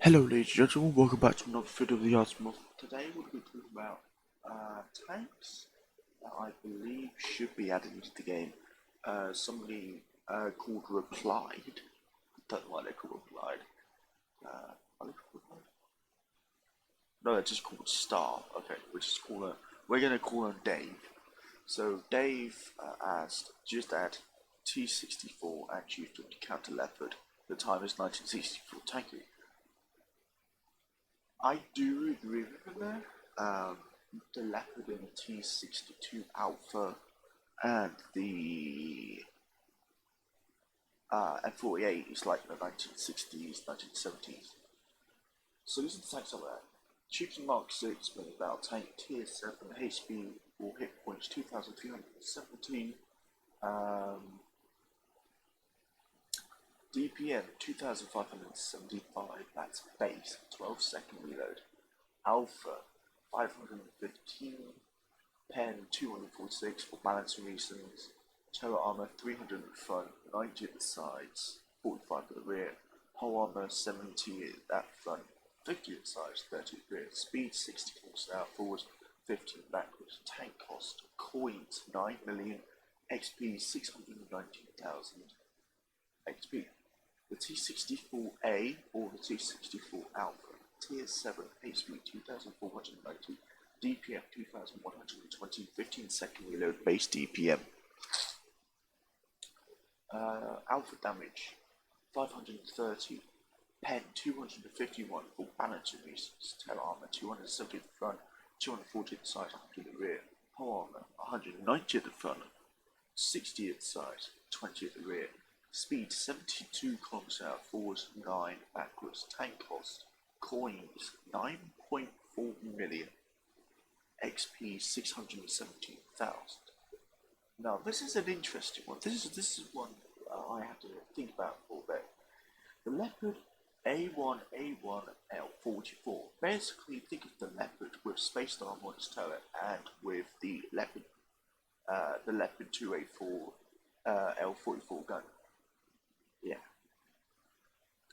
Hello ladies and gentlemen, welcome back to another video of the Osmos. Today we're going to be talking about tanks that I believe should be added into the game. Somebody called Replied, I don't know why they're called Replied. Are they called Replied? No, they're just called Star. Okay, we're going to call him Dave. So Dave asked, just add T64 and choose to counter Leopard. The time is 1964 tankery. I do agree with him there. The Leopard and the T62 Alpha and the M48 is like the 1960s, 1970s. So these are the tanks over there. Cheaper Mark 6 with about tank tier 7, HP or hit points 2317. DPM 2575, that's base, 12-second reload. Alpha 515, pen 246 for balancing reasons. Terror armor 300 at the front, 90 at the sides, 45 at the rear. Hull armor 70 at the front, 50 at the sides, 30 at the rear. Speed 60 km/h forward, 15 backwards. Tank cost, coins 9 million, XP 619,000 XP. The T64A or the T64 Alpha, Tier 7, HP 2490, DPM 2120, 15-second reload base DPM. Alpha damage 530, pen 251 for balancing reasons, tail armor 270 at the front, 240 at the side, 100 at the rear. Hull armor 190 at the front, 60 at the side, 20 at the rear. Speed 72 km/h forward, 9 backwards. Tank cost, coins 9.4 million, XP 617,000. Now this is an interesting one. This is one I have to think about for a bit. The Leopard A1A1L44. Basically, think of the Leopard with spaced armor on its turret and with the Leopard 2A4 L44 gun. Yeah.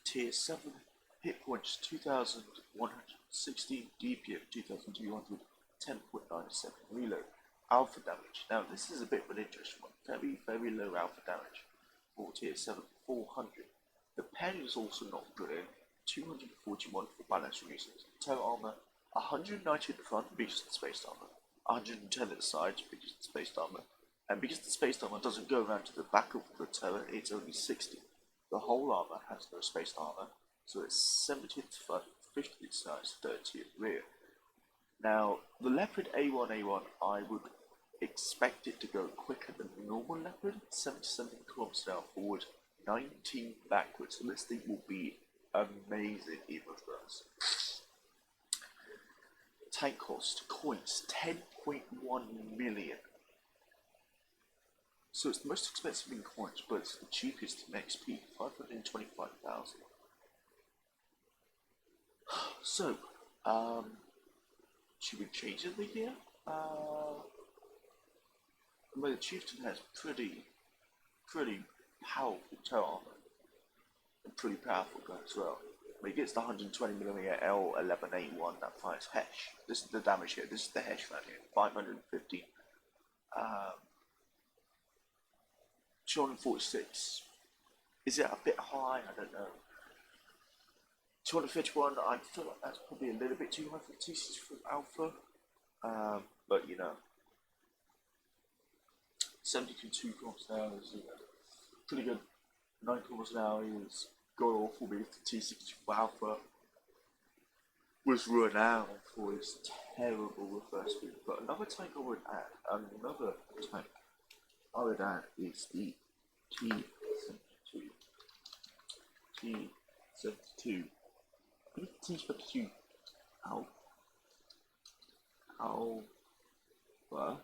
Tier 7, hit points 2160, DPM 2200, 10.97 reload. Alpha damage. Now this is a bit of an interesting one. Very low alpha damage for tier 7, 400. The pen is also not brilliant, 241 for balance reasons. Tail armor 190 at the front because of the spaced armor, 110 at the sides because of the spaced armor, and because the spaced armor doesn't go around to the back of the turret, it's only 60. The whole armor has no spaced armor, so it's 70 at the front, 50 at the sides, 30 at the rear. Now, the Leopard A1A1, I would expect it to go quicker than the normal Leopard, 77 km/h forward, 19 backwards, so this thing will be amazing even for us. Tank cost, coins, 10.1 million. So it's the most expensive in coins, but it's the cheapest in XP, 525,000. So, should we change it here? The Chieftain has pretty powerful tail armor, and pretty powerful gun as well. When he gets the 120mm L11A1 that fires Hesh. This is the damage here, this is the Hesh right here, 550. 246. Is it a bit high? I don't know. 251, I feel like that's probably a little bit too high for T64 Alpha. But you know, 72 km/h is pretty good. 9 km/h is god awful because the T64 Alpha was renowned for its terrible reverse speed. But another tank I would add, is the T72. T72. I think T72 Alpha.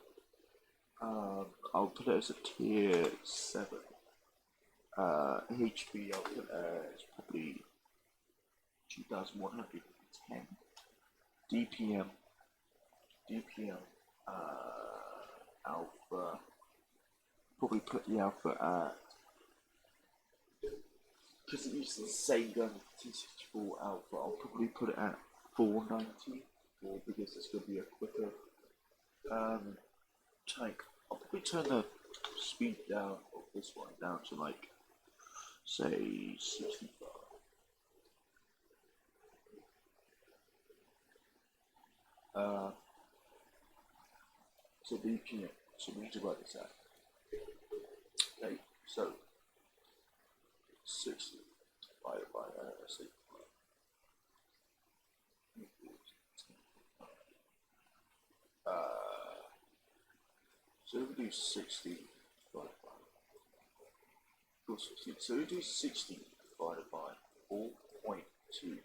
I'll put it as a tier 7. HP I'll put as probably 2110. DPM Alpha. Probably put the Alpha at because it uses the same gun as the T64 Alpha, I'll probably put it at 490, or because it's going to be a quicker tank. I'll probably turn the speed down of this one down to like, say, 65. So BPM, so we need to write this out. Okay, so 60 divided by 65. So we do 60 divided by 60. So we do 60 divided by 4.2.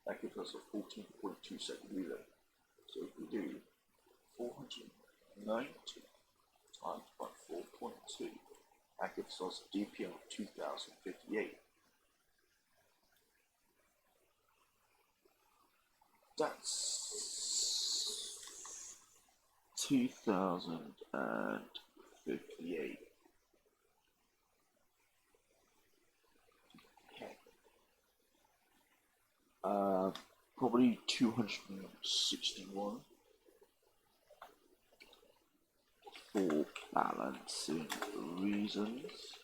That gives us a 14.2 second reload. So if we do 490 times by 4.2, that gives us a DPM of 2058. That's 2058. Probably 261 for balancing reasons.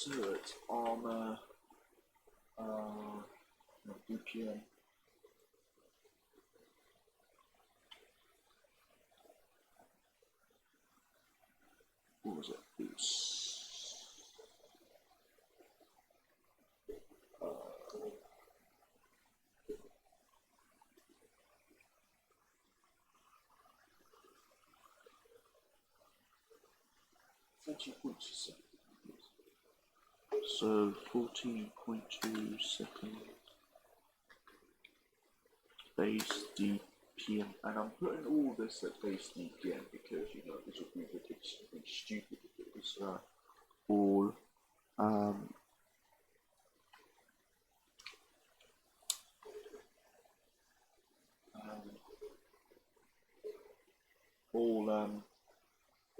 Turret armor, DPM. What was it? It was 14.2 seconds. So 14.2 seconds base DPM, and I'm putting all this at base DPM because you know this would be ridiculously stupid if it was all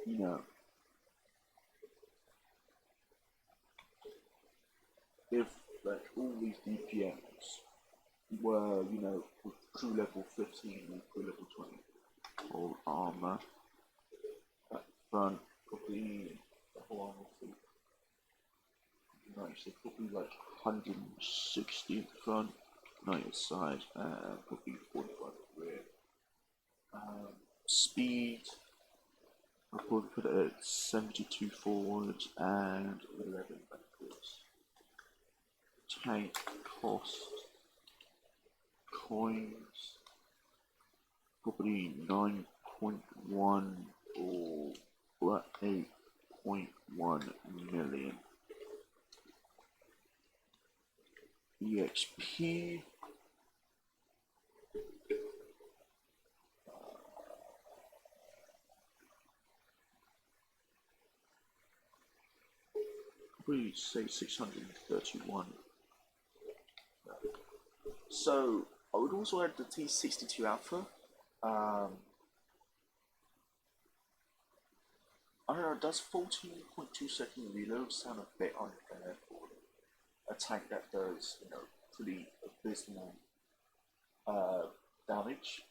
you know, if like all these DPMs were, you know, with crew level 15 and crew level 20, all armor at front, probably the whole armor fleet. Nice, so probably like 160 in front, 90 side, and probably 45 rear. Speed, I'll probably put it at 72 forwards and 11 backwards. Tank cost, coins, probably 9.1 or 8.1 million. EXP, probably say 631. So I would also add the T62 Alpha. I don't know, does 14.2 second reload sound a bit unfair for a tank that does, you know, pretty abysmal damage?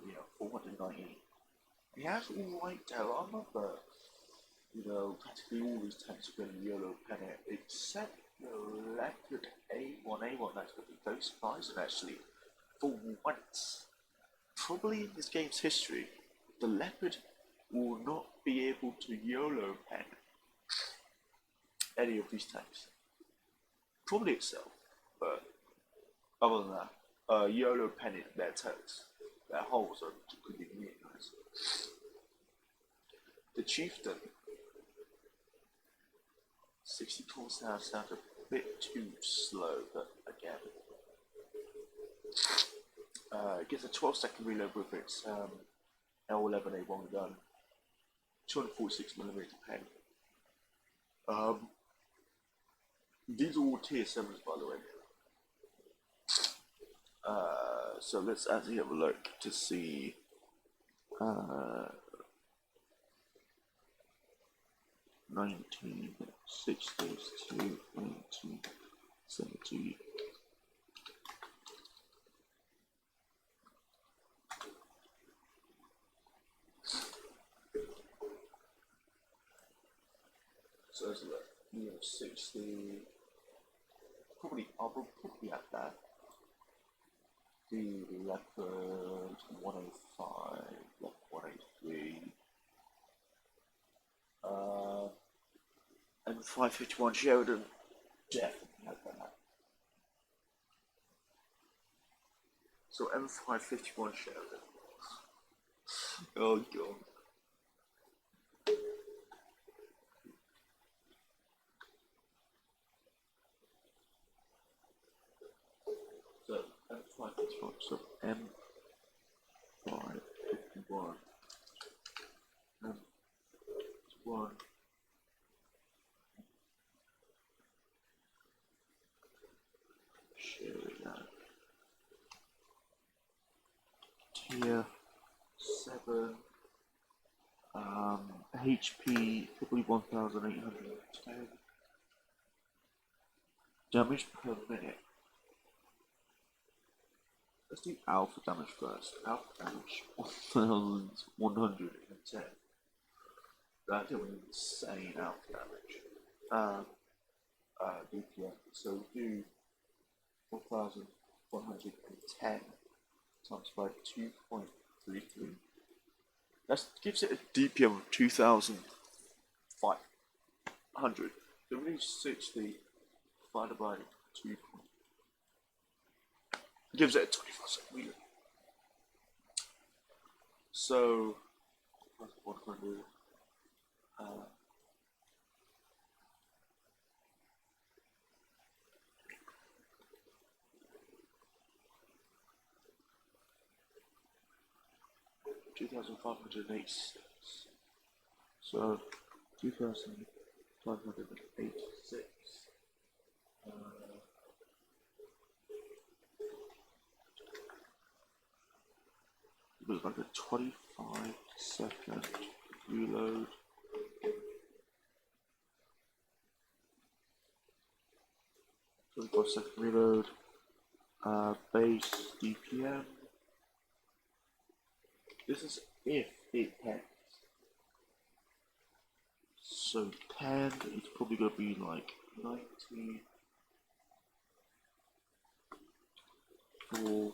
You know, 490. He has alright tail armor, but you know, practically all these tanks are going to yellow pen it, except the Leopard A1A1. That's going to be very surprising actually. For once, probably in this game's history, the Leopard will not be able to YOLO pen any of these tanks. Probably itself, but other than that, YOLO penning their toes. Their holes are could be really nice. The Chieftain, 64 sounds a bit too slow, but again, it gives a 12-second reload with its L11A1 gun, 246mm pen. These are all tier 7s, by the way. So let's actually have a look to see. 1960s to 1970. So there's like 60. Probably I will probably add that. The Leopard 105, Leopard 183, and 551 Sheridan. Definitely had that. So M551 Sheridan. Oh god. So M551. So M551. M1. Sheridan. Tier 7. HP probably 1810. Damage per minute. Let's do alpha damage first. Alpha damage 1110. That's an insane alpha damage. DPM. So do 1110 times by 2.33. That gives it a DPM of 2500. So we need 60 divided by 2. Gives it a 25% meter. So 100. 2,586. So 2,586. It was like a 25-second reload. Second reload. Base DPM. This is if it pens. So pen is probably gonna be like 90 for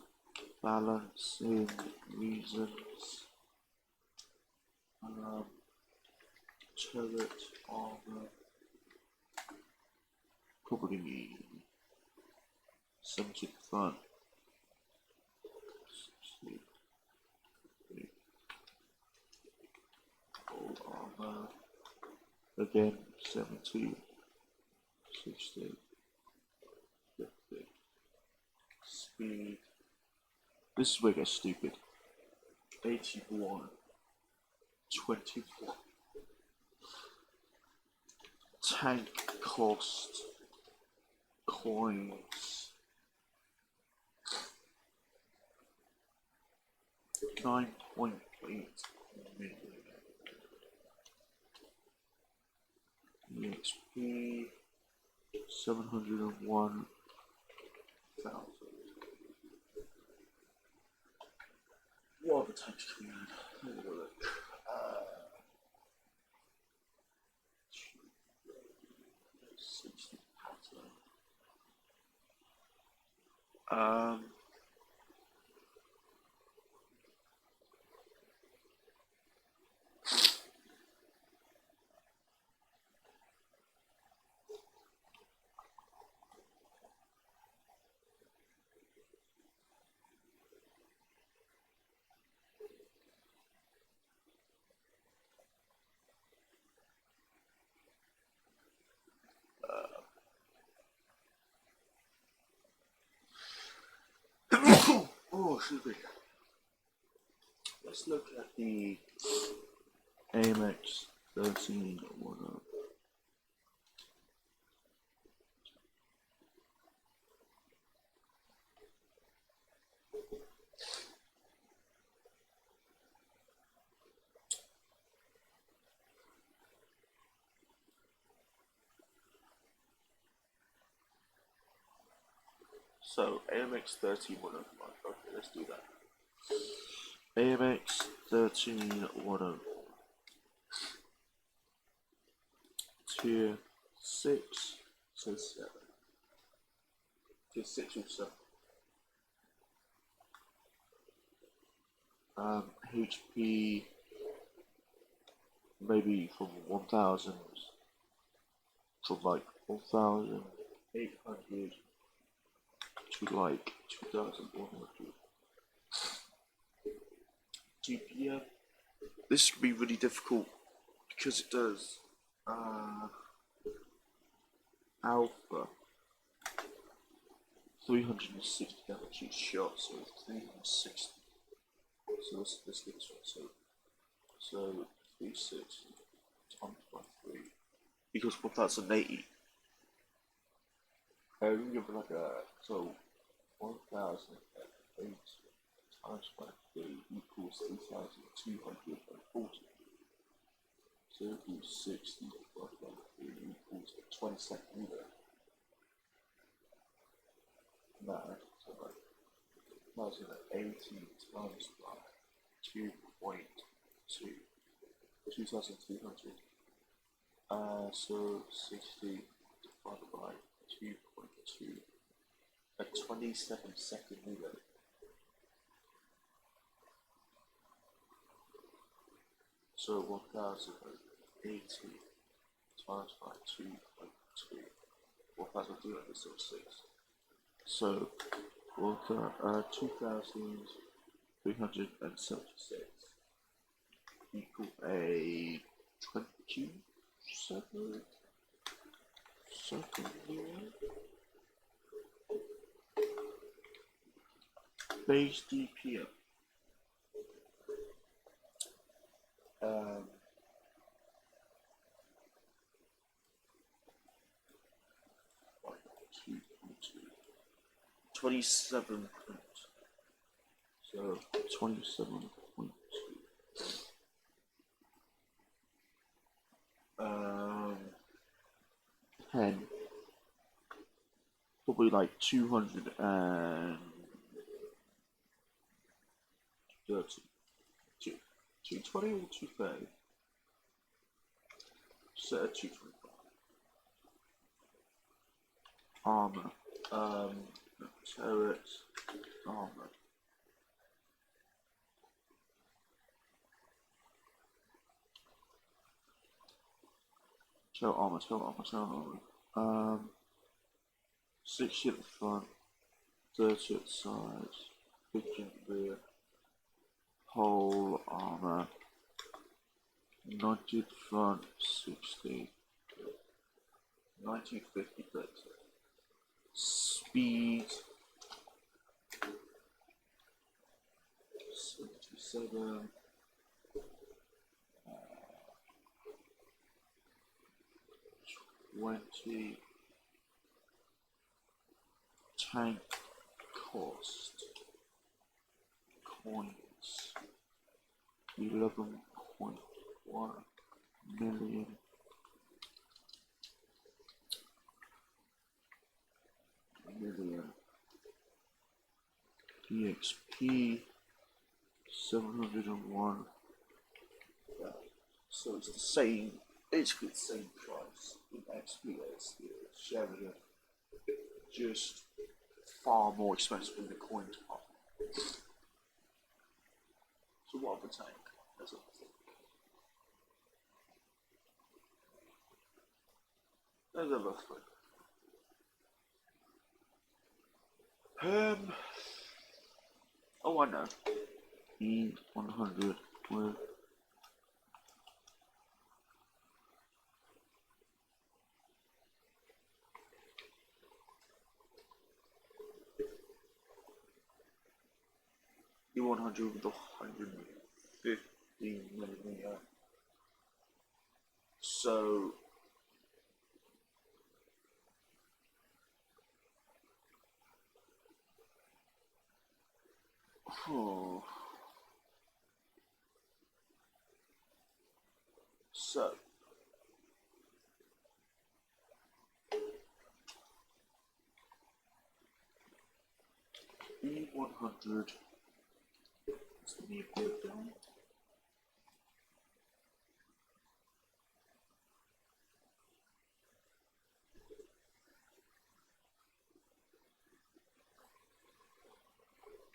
balancing reasons. Turret armor probably need 70 front. Full armor again 70, 60, 50. Speed. This is where it gets stupid. 81, 24. Tank cost coins 9.8 million. EXP 701,000. What other tanks can we add? Let's have a look. 60 pattern. Oh, excuse me. Let's look at the AMX 13 one. So AMX 13105. Okay, let's do that. AMX 13104. Tier 6 to 7. Tier 6 or 7. HP maybe from 1000, from like 1800 to like 2100. GPM. This would be really difficult because it does alpha 360 damage each shot, so 360. So let's get this one. So 360 times by 3 equals 1080. We give like so 1008 times by 3 equals 3240. So 360 divided by 3 equals 22nd meter. That, so like 1080 times by 2.2, 2200. So 60 divided by 2.2, a 27-second meter. So 1080 times by 2.2, 1206. So 2376 equal a 27 second meter. Base DPM. Like 2.2. 27 points. So 27.2. 10. Probably like 230. 220 or 230? Set at 225. Armor. Turret. Armor. Tail armor. 60 at the front, 30 at the sides, 50 at the rear. Whole armor. 90 at the front, 60. 90, 50, 30. Speed. 77. 20. Tank cost. Coins. 11.1 million. EXP 701. So it's the same, basically the same price in XP as the Sheridan, just far more expensive in the coin department. So what of the tank? There's a rough one. Oh, I know. E100 with E100 with 150 millimeter. So so E100. It's the new breakdown.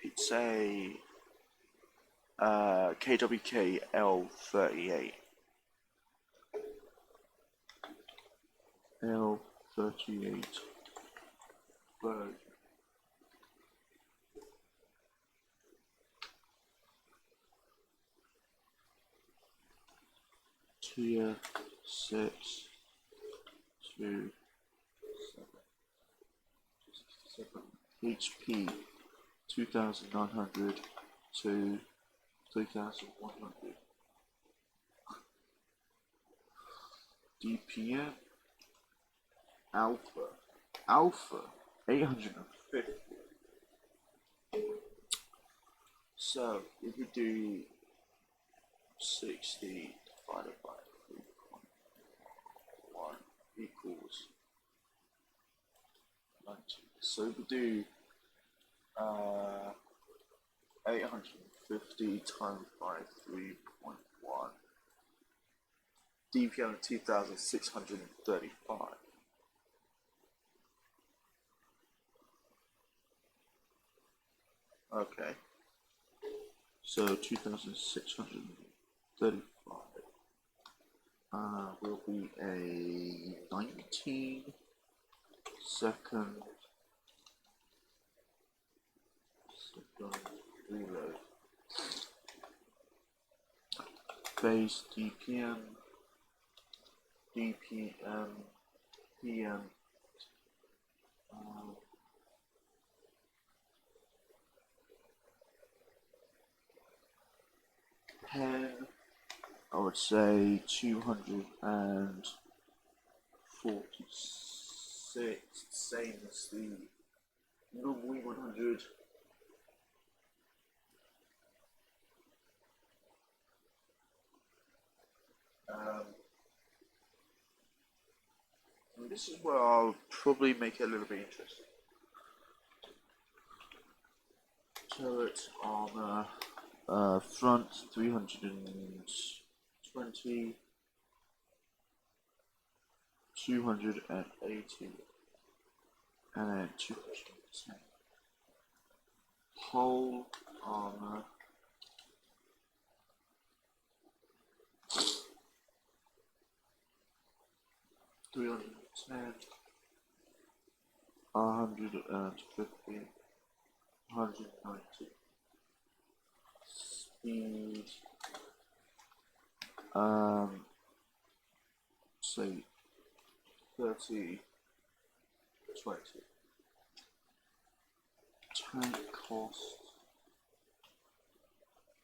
It's a KWK L38. L38 version. Tier 6 to 7 HP 2900 to 3100 DPM Alpha 850. So if we do 60 divided by 3.1 equals 90. So if we do 850 times by 3.1, DPM 2635. Okay, so 2635 will be a 19-second reload. Base DPM, PM, 10, I would say 246, same as the normal E100. And this is where I'll probably make it a little bit interesting. Turret armor, front 320, 280, and then 210. Whole armor, 310, 150, 190. Speed, say 30, 20. Tank cost,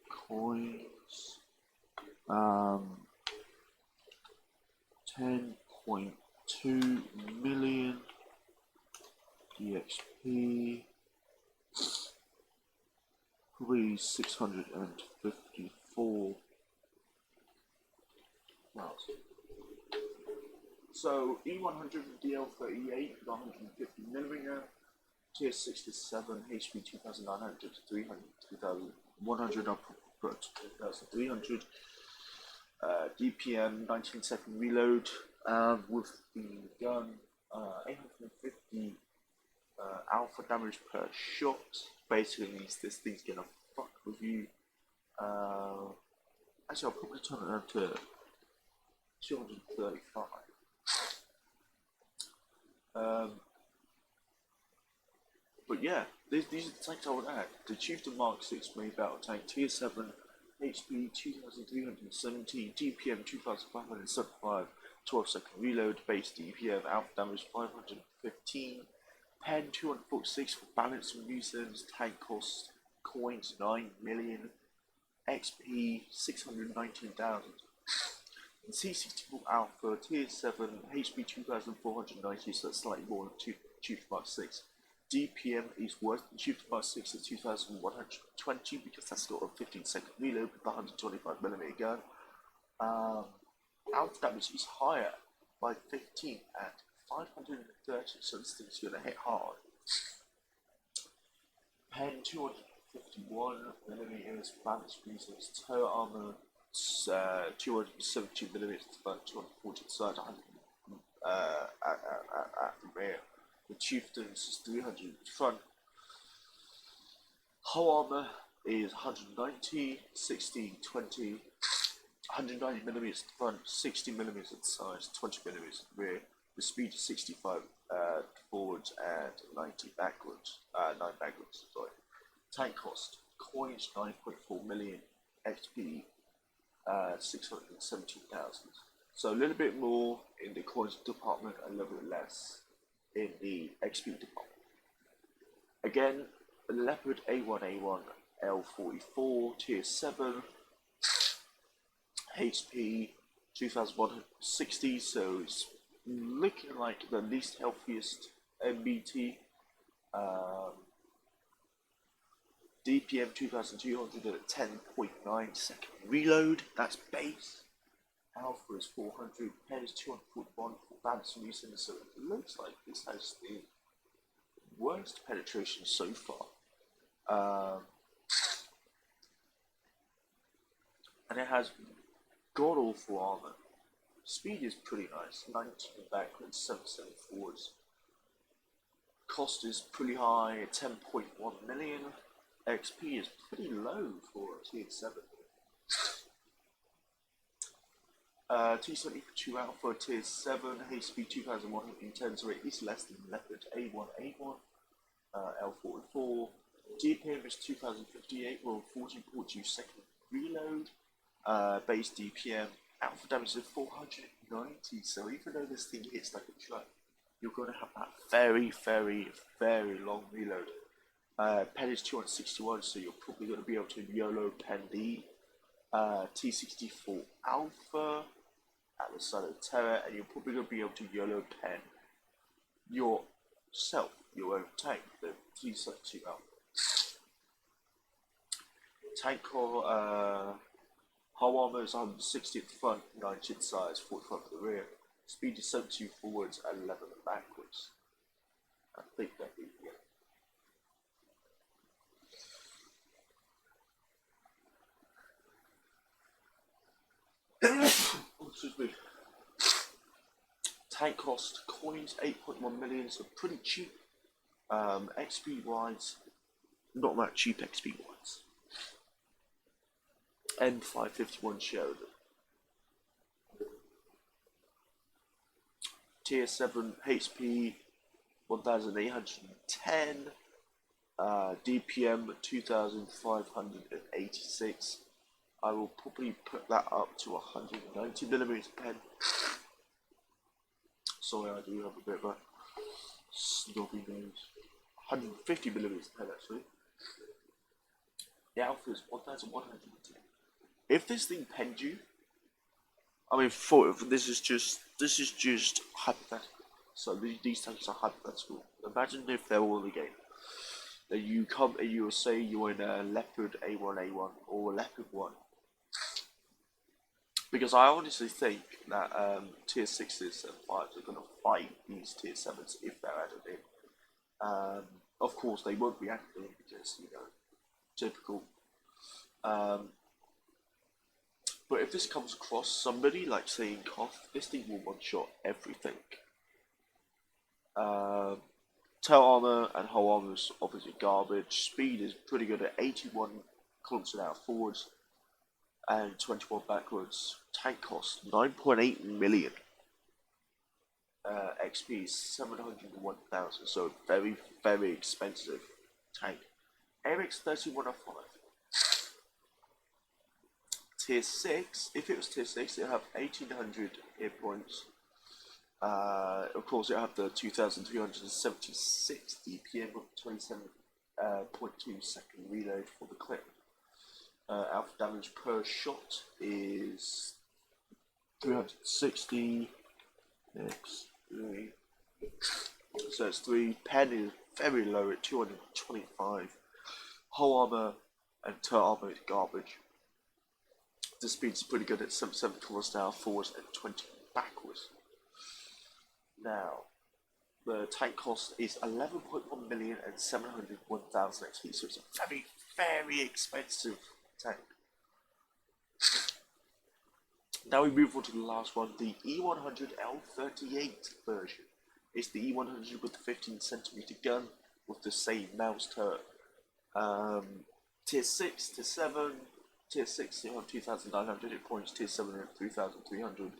coins, 10.2 million EXP, probably 654,000. So E100 DL38 with 150 millimeter, tier 6 to 7, HP 2900 to 300, 2100 up to 2300. DPM 19-second reload with the gun, 850 alpha damage per shot. Basically means this thing's gonna fuck with you. Actually, I'll probably turn it down to 235. But yeah, these are the tanks I would add. The Chieftain Mark 6 main battle tank, tier 7, HP 2317, DPM 2575, 12-second reload, base DPM, alpha damage 515, pen 246 for balance and reasons, tank cost, coins 9 million, XP 619,000. And C64 Alpha, tier 7, HP 2490, so that's slightly more than Chieftain Mark 6. DPM is worse than Chieftain Mark 6 at 2120 because that's got a 15-second reload with the 125mm gun. Alpha damage is higher by 15 at 530, so this thing's gonna hit hard. Pen 251 millimeters, balance reasons, toe armor 272 millimeters, but 240 side, 100 at the rear. The chieftains is 300 front. Hull armor is 190, 60, 20, 190 millimeters front, 60 millimeters at the sides, 20 millimeters at the rear. The speed is 65 forwards and 90 backwards. 9 backwards, sorry. Tank cost, coins 9.4 million, XP 617,000. So a little bit more in the coins department, a little bit less in the XP department. Again, Leopard A1A1 L44 Tier 7 HP 2160, so it's looking like the least healthiest MBT. DPM 2200 at 10.9 second reload, that's base. Alpha is 400, pen is 241 for balance and reason, so it looks like this has the worst penetration so far. And it has god awful armor. Speed is pretty nice, 19 backwards, 77 forwards. Cost is pretty high, 10.1 million. XP is pretty low for a Tier 7. T72 Alpha Tier 7, HP 2110 rate is less than Leopard A1A1 L44. DPM is 2058, well 14.2 second reload. Base DPM, alpha damage is 490, so even though this thing hits like a truck, you're going to have that very, very, very long reload. Pen is 261, so you're probably going to be able to YOLO Pen D. T64 Alpha at the side of Terra, and you're probably going to be able to YOLO Pen yourself, your own tank, the T72 Alpha. Tank core, hull armor is 160 at the front, 90 size, 45 at the rear. Speed is 72 forwards and 11 backwards. I think that'd be good. Oh, excuse me. Tank cost, coins 8.1 million, so pretty cheap. XP wise, not that cheap XP wise. M551 showed. Tier 7 HP 1810, DPM 2586. I will probably put that up to 190mm pen. Sorry, I do have a bit of a snobby nose. 150mm pen actually. The alpha is 1110. If this thing penned you, I mean, this is just hypothetical. So these tanks are hypothetical. Imagine if they're all in the game. Then you come and you will say you're in a Leopard A1A1 or a Leopard 1. Because I honestly think that Tier 6s and 5s are going to fight these Tier 7s if they're added in. Of course, they won't be added in because, you know, typical. But if this comes across somebody, like saying Koth, this thing will one-shot everything. Tail armor and hull armor is obviously garbage. Speed is pretty good at 81 kilometers an hour forwards and 21 backwards. Tank cost 9.8 million. XP is 701,000, so very, very expensive tank. AMX 3105. Tier 6, if it was Tier 6, it'll have 1800 hit points. Of course, it'll have the 2376 DPM with 27.2 second reload for the clip. Alpha damage per shot is 360. Next, 3. So it's 3. Pen is very low at 225. Hull armor and turret armor is garbage. The speed's pretty good at 77 kilometers an hour forwards and 20 backwards. Now, the tank cost is 11.1 1,701,000 XP, so it's a very, very expensive tank. Now we move on to the last one, the E100L38 version. It's the E100 with the 15cm gun with the same mouse turret. Tier 6, Tier 7, Tier 6 you have 2,900 hit points, Tier 7 you have 3,300.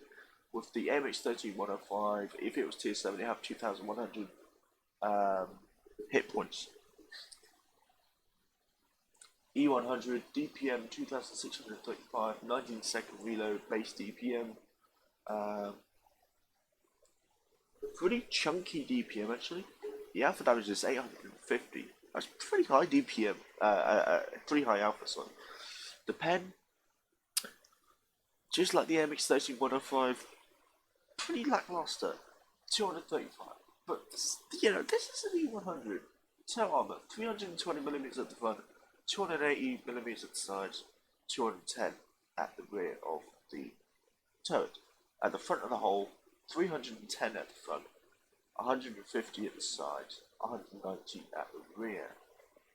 With the MH13-105, if it was Tier 7 you have 2,100 hit points. E100 DPM 2635, 19-second reload, base DPM. Pretty chunky DPM actually. The alpha damage is 850. That's pretty high DPM. Pretty high alpha, sorry. The pen, just like the MX-13-105, pretty lackluster. 235. But you know, this is an E100. Tail armor, 320mm at the front, 280mm at the sides, 210 at the rear of the turret. At the front of the hull, 310 at the front, 150 at the sides, 190 at the rear.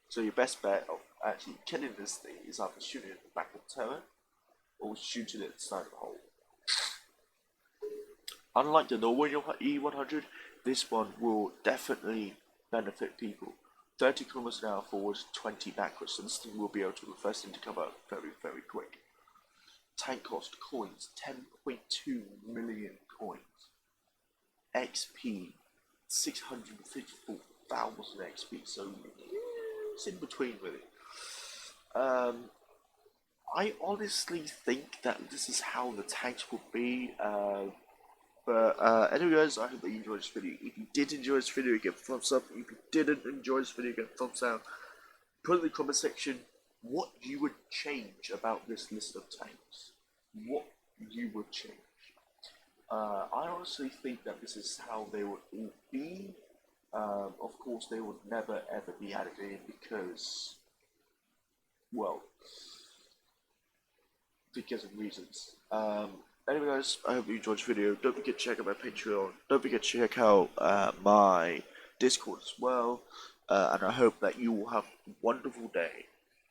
So your best bet of actually killing this thing is either shooting at the back of the turret or shooting at the side of the hull. Unlike the normal E100, this one will definitely benefit people. 30 km an hour forwards, 20 backwards, so this thing will be able to reverse into cover very, very quick. Tank cost coins, 10.2 million coins. XP, 654,000 XP, so it's in between really. I honestly think that this is how the tanks will be. But anyway guys, I hope that you enjoyed this video. If you did enjoy this video, give a thumbs up. If you didn't enjoy this video, give a thumbs down. Put in the comment section what you would change about this list of tanks. What you would change. I honestly think that this is how they would all be. Of course, they would never ever be added in because, well, because of reasons. Anyway guys, I hope you enjoyed this video. Don't forget to check out my Patreon. Don't forget to check out my Discord as well. And I hope that you will have a wonderful day.